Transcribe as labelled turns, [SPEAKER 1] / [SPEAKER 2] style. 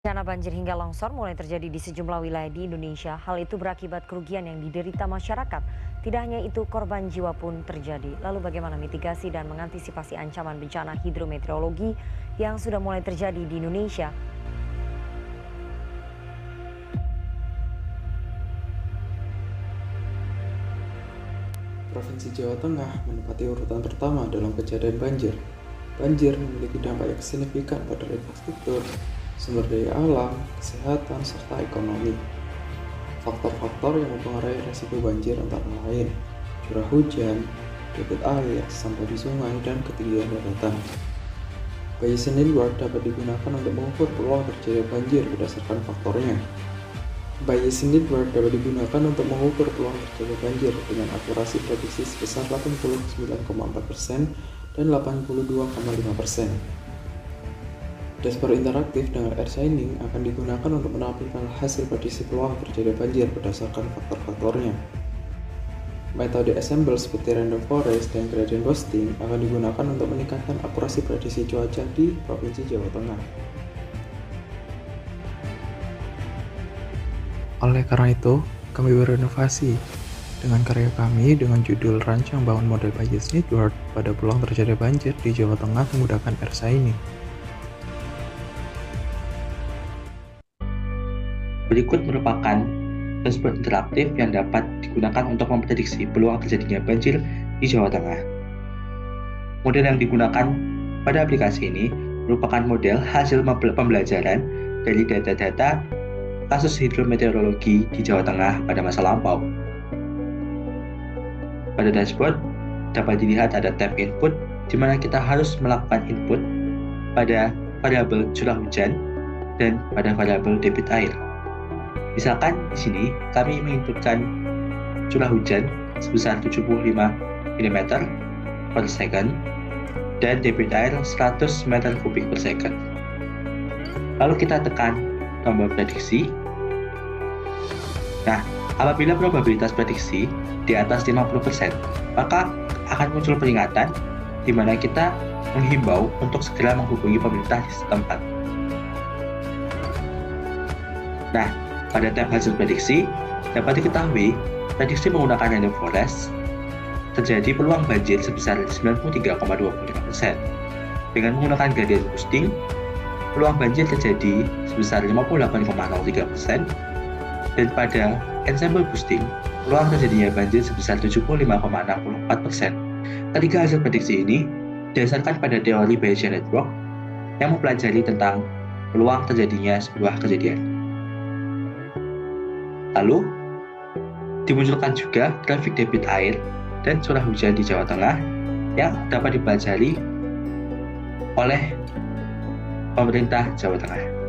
[SPEAKER 1] Bencana banjir hingga longsor mulai terjadi di sejumlah wilayah di Indonesia. Hal itu berakibat kerugian yang diderita masyarakat. Tidak hanya itu, korban jiwa pun terjadi. Lalu bagaimana mitigasi dan mengantisipasi ancaman bencana hidrometeorologi yang sudah mulai terjadi di Indonesia?
[SPEAKER 2] Provinsi Jawa Tengah menempati urutan pertama dalam kejadian banjir. Banjir memiliki dampak yang signifikan pada infrastruktur, sumber daya alam, kesehatan, serta ekonomi. Faktor-faktor yang mempengaruhi risiko banjir antara lain curah hujan, debit air, sampah di sungai, dan ketinggian daratan. Bayesian Network dapat digunakan untuk mengukur peluang terjadi banjir berdasarkan faktornya. Bayesian Network dapat digunakan untuk mengukur peluang terjadi banjir dengan akurasi prediksi sebesar 89,4% dan 82,5%. Dashboard interaktif dengan air shining akan digunakan untuk menampilkan hasil prediksi peluang terjadi banjir berdasarkan faktor-faktornya. Metode assemble seperti random forest dan gradient boosting akan digunakan untuk meningkatkan akurasi prediksi cuaca di Provinsi Jawa Tengah. Oleh karena itu, kami berinovasi dengan karya kami dengan judul Rancang Bangun Model Bayesian Network pada peluang terjadi banjir di Jawa Tengah menggunakan air shining.
[SPEAKER 3] Berikut merupakan dashboard interaktif yang dapat digunakan untuk memprediksi peluang terjadinya banjir di Jawa Tengah. Model yang digunakan pada aplikasi ini merupakan model hasil pembelajaran dari data-data kasus hidrometeorologi di Jawa Tengah pada masa lampau. Pada dashboard dapat dilihat ada tab input di mana kita harus melakukan input pada variabel curah hujan dan pada variabel debit air. Misalkan di sini kami menginputkan curah hujan sebesar 75 mm per second dan debit air 100 meter kubik per second. Lalu kita tekan tombol prediksi. Nah, apabila probabilitas prediksi di atas 50%, maka akan muncul peringatan di mana kita menghimbau untuk segera menghubungi pemerintah setempat. Nah, pada tab hasil prediksi, dapat diketahui prediksi menggunakan random forest terjadi peluang banjir sebesar 93,25%. Dengan menggunakan gradient boosting, peluang banjir terjadi sebesar 58,03%. Dan pada ensemble boosting, peluang terjadinya banjir sebesar 75,64%. Ketiga hasil prediksi ini didasarkan pada teori Bayesian Network yang mempelajari tentang peluang terjadinya sebuah kejadian. Lalu, dimunculkan juga grafik debit air dan curah hujan di Jawa Tengah yang dapat dipelajari oleh pemerintah Jawa Tengah.